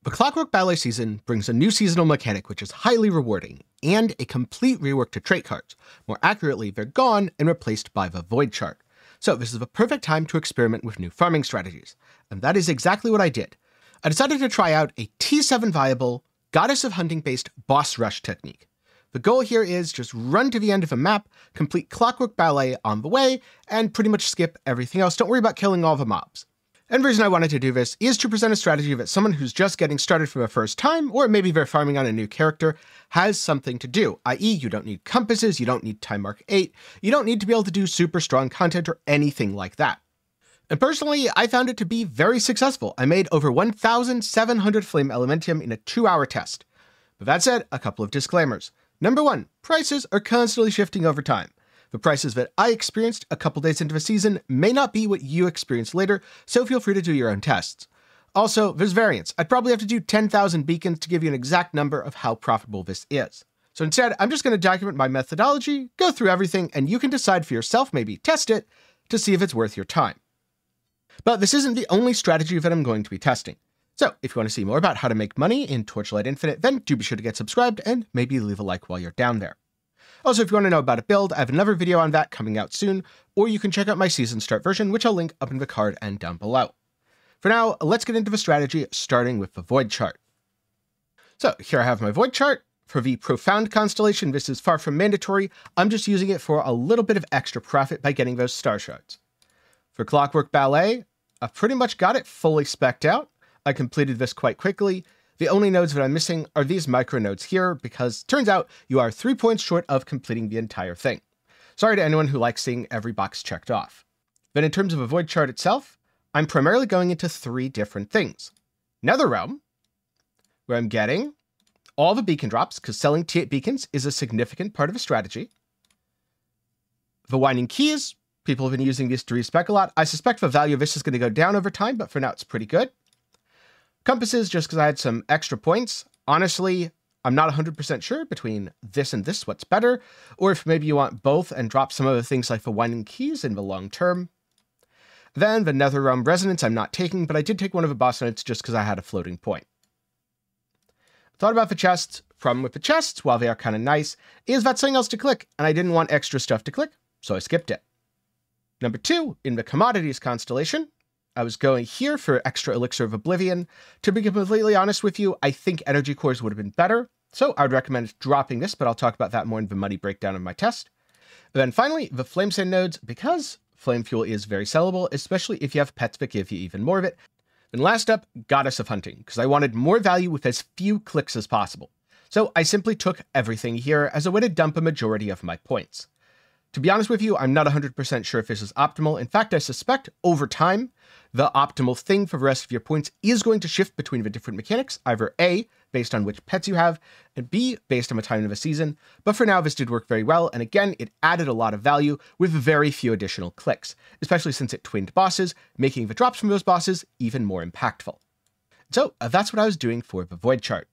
The Clockwork Ballet season brings a new seasonal mechanic which is highly rewarding, and a complete rework to trait cards. More accurately, they're gone and replaced by the Void chart. So this is the perfect time to experiment with new farming strategies. And that is exactly what I did. I decided to try out a T7 viable, Goddess of Hunting based boss rush technique. The goal here is just run to the end of a map, complete Clockwork Ballet on the way, and pretty much skip everything else. Don't worry about killing all the mobs. And the reason I wanted to do this is to present a strategy that someone who's just getting started for the first time, or maybe they're farming on a new character, has something to do, i.e. you don't need compasses, you don't need Timemark 8, you don't need to be able to do super strong content or anything like that. And personally, I found it to be very successful. I made over 1,700 Flame Elementium in a 2-hour test. But that said, a couple of disclaimers. Number one, prices are constantly shifting over time. The prices that I experienced a couple days into the season may not be what you experience later, so feel free to do your own tests. Also, there's variance. I'd probably have to do 10,000 beacons to give you an exact number of how profitable this is. So instead, I'm just going to document my methodology, go through everything, and you can decide for yourself, maybe test it, to see if it's worth your time. But this isn't the only strategy that I'm going to be testing. So if you want to see more about how to make money in Torchlight Infinite, then do be sure to get subscribed and maybe leave a like while you're down there. Also, if you want to know about a build, I have another video on that coming out soon, or you can check out my season start version, which I'll link up in the card and down below. For now, let's get into the strategy, starting with the Void chart. So here I have my Void chart. For the Profound constellation, this is far from mandatory. I'm just using it for a little bit of extra profit by getting those star shards. For Clockwork Ballet, I've pretty much got it fully spec'd out. I completed this quite quickly. The only nodes that I'm missing are these micro nodes here, because turns out you are 3 points short of completing the entire thing. Sorry to anyone who likes seeing every box checked off. Then in terms of a Void chart itself, I'm primarily going into 3 different things. Netherrealm, where I'm getting all the beacon drops, because selling T8 beacons is a significant part of a strategy. The Winding Keys, people have been using these to respec a lot. I suspect the value of this is going to go down over time, but for now it's pretty good. Compasses, just because I had some extra points. Honestly, I'm not 100% sure between this and this what's better, or if maybe you want both and drop some other things like the Winding Keys in the long term. Then the Netherrealm Resonance I'm not taking, but I did take one of the boss notes just because I had a floating point. Thought about the chests. Problem with the chests, while they are kind of nice, is that's something else to click, and I didn't want extra stuff to click, so I skipped it. Number 2, in the Commodities constellation, I was going here for extra Elixir of Oblivion. To be completely honest with you, I think Energy Cores would have been better, so I would recommend dropping this, but I'll talk about that more in the money breakdown of my test. And then finally, the Flame Sand nodes, because Flame Fuel is very sellable, especially if you have pets that give you even more of it. Then last up, Goddess of Hunting, because I wanted more value with as few clicks as possible. So I simply took everything here as a way to dump a majority of my points. To be honest with you, I'm not 100% sure if this is optimal. In fact, I suspect over time, the optimal thing for the rest of your points is going to shift between the different mechanics, either A, based on which pets you have, and B, based on the time of the season. But for now, this did work very well, and again, it added a lot of value with very few additional clicks, especially since it twinned bosses, making the drops from those bosses even more impactful. So that's what I was doing for the Void chart.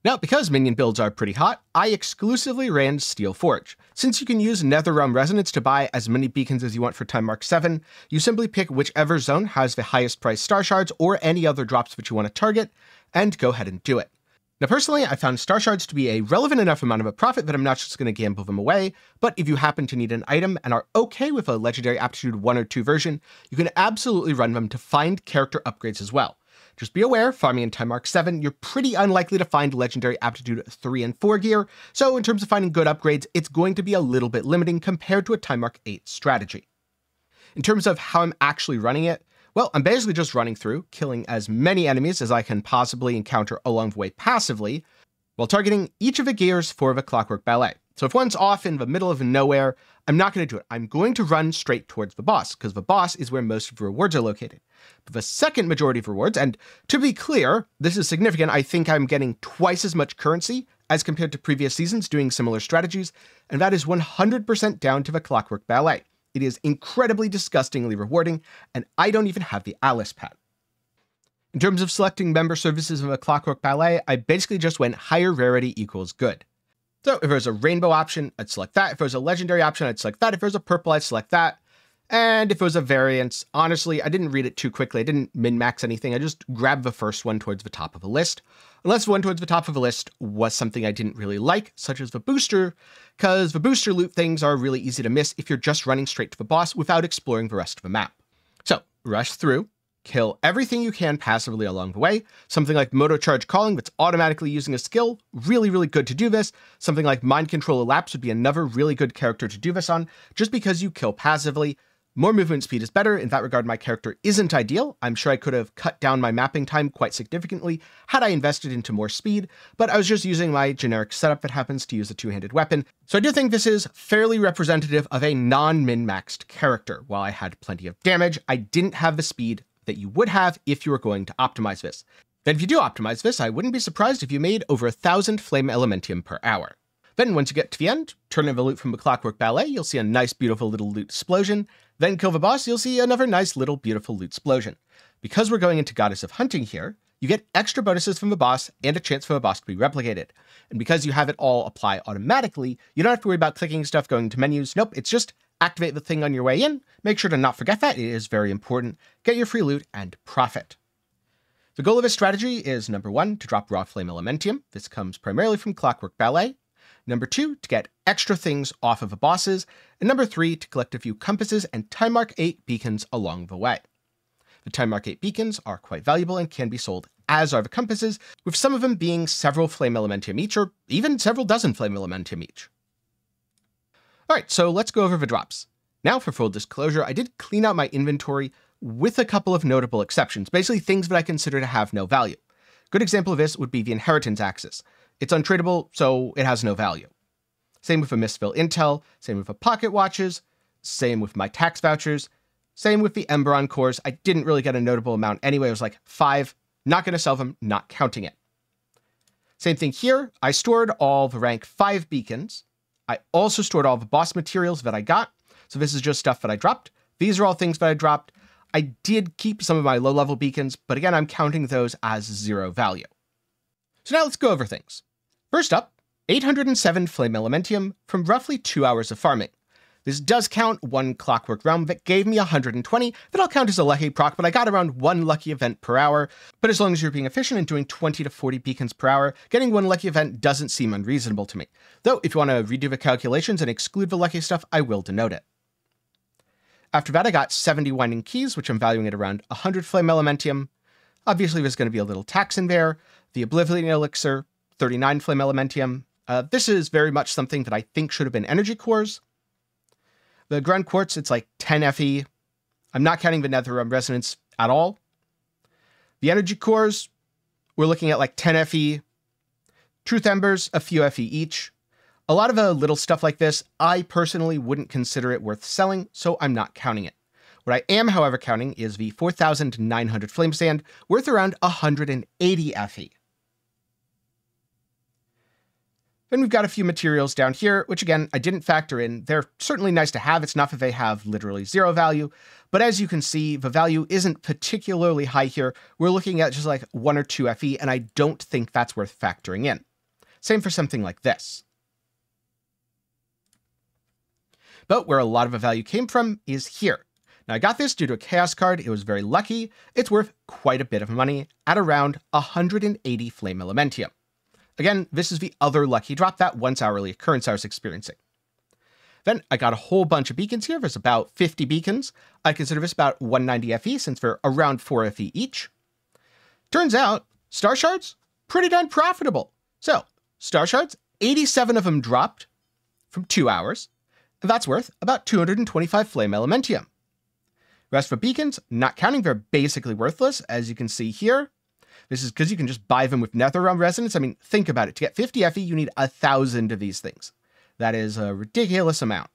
Now, because minion builds are pretty hot, I exclusively ran Steel Forge. Since you can use Netherrealm Resonance to buy as many beacons as you want for Timemark 7, you simply pick whichever zone has the highest price star shards or any other drops that you want to target, and go ahead and do it. Now, personally, I found star shards to be a relevant enough amount of a profit that I'm not just going to gamble them away, but if you happen to need an item and are okay with a Legendary Aptitude 1 or 2 version, you can absolutely run them to find character upgrades as well. Just be aware, farming in Timemark 7, you're pretty unlikely to find Legendary Aptitude 3 and 4 gear, so in terms of finding good upgrades, it's going to be a little bit limiting compared to a Timemark 8 strategy. In terms of how I'm actually running it, well, I'm basically just running through, killing as many enemies as I can possibly encounter along the way passively, while targeting each of the gears for the Clockwork Ballet. So if one's off in the middle of nowhere, I'm not going to do it. I'm going to run straight towards the boss, because the boss is where most of the rewards are located. But the second majority of rewards, and to be clear, this is significant, I think I'm getting twice as much currency as compared to previous seasons doing similar strategies, and that is 100% down to the Clockwork Ballet. It is incredibly disgustingly rewarding, and I don't even have the Alice pad. In terms of selecting member services of a Clockwork Ballet, I basically just went higher rarity equals good. So if there's a rainbow option, I'd select that. If there's a legendary option, I'd select that. If there's a purple, I'd select that. And if it was a variance, honestly, I didn't read it too quickly. I didn't min-max anything. I just grabbed the first one towards the top of a list. Unless the one towards the top of a list was something I didn't really like, such as the booster, because the booster loot things are really easy to miss if you're just running straight to the boss without exploring the rest of the map. So, rush through, kill everything you can passively along the way. Something like Moto Charge Calling that's automatically using a skill, really, really good to do this. Something like Mind Control Elapse would be another really good character to do this on, just because you kill passively. More movement speed is better. In that regard, my character isn't ideal. I'm sure I could have cut down my mapping time quite significantly had I invested into more speed, but I was just using my generic setup that happens to use a two-handed weapon. So I do think this is fairly representative of a non-min-maxed character. While I had plenty of damage, I didn't have the speed that you would have if you were going to optimize this. Then if you do optimize this, I wouldn't be surprised if you made over 1,000 Flame Elementium per hour. Then once you get to the end, turn in the loot from the Clockwork Ballet, you'll see a nice beautiful little loot explosion. Then kill the boss, you'll see another nice little beautiful loot explosion. Because we're going into Goddess of Hunting here, you get extra bonuses from the boss and a chance for the boss to be replicated. And because you have it all apply automatically, you don't have to worry about clicking stuff, going to menus. Nope, it's just activate the thing on your way in. Make sure to not forget that, it is very important. Get your free loot and profit. The goal of this strategy is number 1, to drop raw Flame Elementium. This comes primarily from Clockwork Ballet. Number 2, to get extra things off of the bosses. And number 3, to collect a few compasses and Timemark 8 beacons along the way. The Timemark 8 beacons are quite valuable and can be sold, as are the compasses, with some of them being several Flame Elementium each, or even several dozen Flame Elementium each. Alright, so let's go over the drops. Now, for full disclosure, I did clean out my inventory with a couple of notable exceptions, basically things that I consider to have no value. Good example of this would be the Inheritance Axis. It's untradeable, so it has no value. Same with the Mistville Intel, same with the Pocket Watches, same with my tax vouchers, same with the Emberon cores. I didn't really get a notable amount anyway. It was like 5, not going to sell them, not counting it. Same thing here. I stored all the rank 5 beacons. I also stored all the boss materials that I got. So this is just stuff that I dropped. These are all things that I dropped. I did keep some of my low-level beacons, but again, I'm counting those as 0 value. So now let's go over things. First up, 807 Flame Elementium from roughly 2 hours of farming. This does count 1 Clockwork Realm that gave me 120, that I'll count as a lucky proc, but I got around 1 lucky event per hour. But as long as you're being efficient and doing 20 to 40 beacons per hour, getting 1 lucky event doesn't seem unreasonable to me. Though, if you want to redo the calculations and exclude the lucky stuff, I will denote it. After that, I got 70 Winding Keys, which I'm valuing at around 100 Flame Elementium. Obviously, there's going to be a little tax in there. The Oblivion Elixir, 39 Flame Elementium. This is very much something that I think should have been energy cores. The Ground Quartz, it's like 10 FE. I'm not counting the Nether Resonance at all. The energy cores, we're looking at like 10 FE. Truth Embers, a few FE each. A lot of the little stuff like this, I personally wouldn't consider it worth selling, so I'm not counting it. What I am, however, counting is the 4,900 Flame Sand, worth around 180 FE. Then we've got a few materials down here, which again, I didn't factor in. They're certainly nice to have. It's not that they have literally 0 value, but as you can see, the value isn't particularly high here. We're looking at just like 1 or 2 FE, and I don't think that's worth factoring in. Same for something like this. But where a lot of the value came from is here. Now I got this due to a Chaos card. It was very lucky. It's worth quite a bit of money at around 180 Flame Elementium. Again, this is the other lucky drop, that once hourly occurrence I was experiencing. Then I got a whole bunch of beacons here. There's about 50 beacons. I consider this about 190 FE since they're around 4 FE each. Turns out, Star Shards, pretty darn profitable. So, Star Shards, 87 of them dropped from 2 hours. And that's worth about 225 Flame Elementium. Rest of the beacons, not counting, they're basically worthless, as you can see here. This is because you can just buy them with Netherrealm Resonance. I mean, think about it. To get 50 FE, you need 1,000 of these things. That is a ridiculous amount.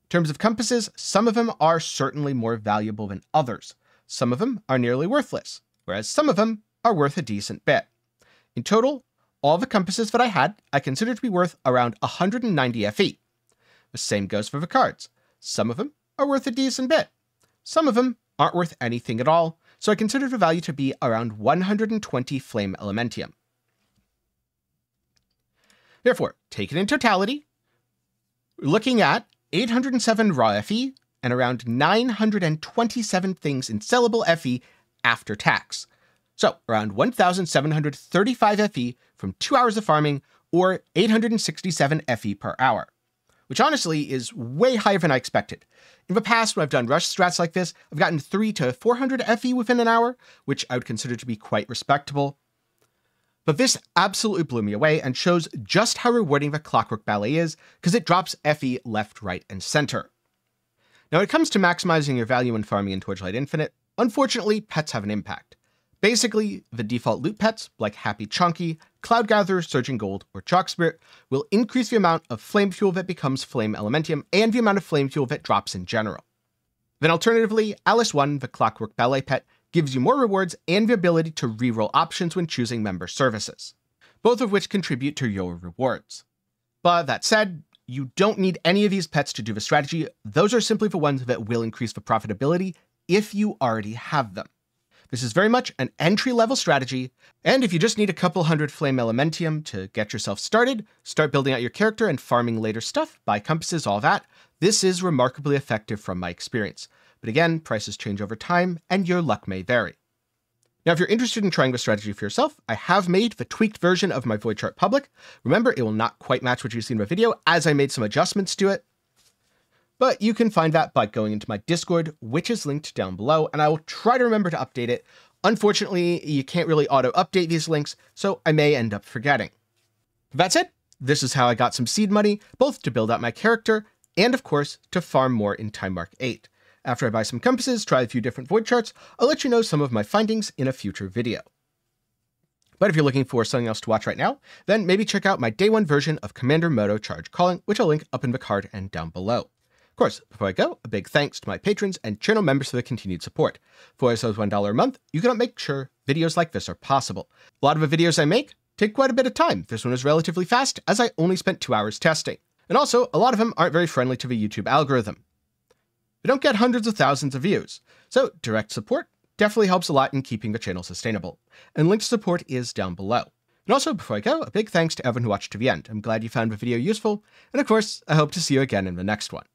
In terms of compasses, some of them are certainly more valuable than others. Some of them are nearly worthless, whereas some of them are worth a decent bit. In total, all the compasses that I had, I consider to be worth around 190 FE. The same goes for the cards. Some of them are worth a decent bit. Some of them aren't worth anything at all, so I consider the value to be around 120 Flame Elementium. Therefore, taken in totality, we're looking at 807 raw FE, and around 927 things in sellable FE after tax. So around 1,735 FE from 2 hours of farming, or 867 FE per hour, which honestly is way higher than I expected. In the past, when I've done rush strats like this, I've gotten 300 to 400 FE within an hour, which I would consider to be quite respectable. But this absolutely blew me away and shows just how rewarding the Clockwork Ballet is, because it drops FE left, right, and center. Now, when it comes to maximizing your value in farming in Torchlight Infinite, unfortunately, pets have an impact. Basically, the default loot pets, like Happy Chunky, Cloud Gatherer, Surging Gold, or Chalk Spirit, will increase the amount of flame fuel that becomes Flame Elementium and the amount of flame fuel that drops in general. Then alternatively, Alice 1, the Clockwork Ballet pet, gives you more rewards and the ability to reroll options when choosing member services, both of which contribute to your rewards. But that said, you don't need any of these pets to do the strategy. Those are simply the ones that will increase the profitability if you already have them. This is very much an entry-level strategy, and if you just need a couple hundred Flame Elementium to get yourself started, start building out your character and farming later stuff, buy compasses, all that, this is remarkably effective from my experience. But again, prices change over time, and your luck may vary. Now, if you're interested in trying the strategy for yourself, I have made the tweaked version of my void chart public. Remember, it will not quite match what you've seen in the video, as I made some adjustments to it. But you can find that by going into my Discord, which is linked down below, and I will try to remember to update it. Unfortunately, you can't really auto-update these links, so I may end up forgetting. That said, this is how I got some seed money, both to build out my character, and of course, to farm more in Timemark 8. After I buy some compasses, try a few different void charts, I'll let you know some of my findings in a future video. But if you're looking for something else to watch right now, then maybe check out my day 1 version of Commander Moto Charge Calling, which I'll link up in the card and down below. Of course, before I go, a big thanks to my patrons and channel members for the continued support. For as low as $1 a month, you can make sure videos like this are possible. A lot of the videos I make take quite a bit of time. This one is relatively fast, as I only spent 2 hours testing. And also, a lot of them aren't very friendly to the YouTube algorithm. They don't get hundreds of thousands of views, so direct support definitely helps a lot in keeping the channel sustainable. And link to support is down below. And also, before I go, a big thanks to everyone who watched to the end. I'm glad you found the video useful, and of course, I hope to see you again in the next one.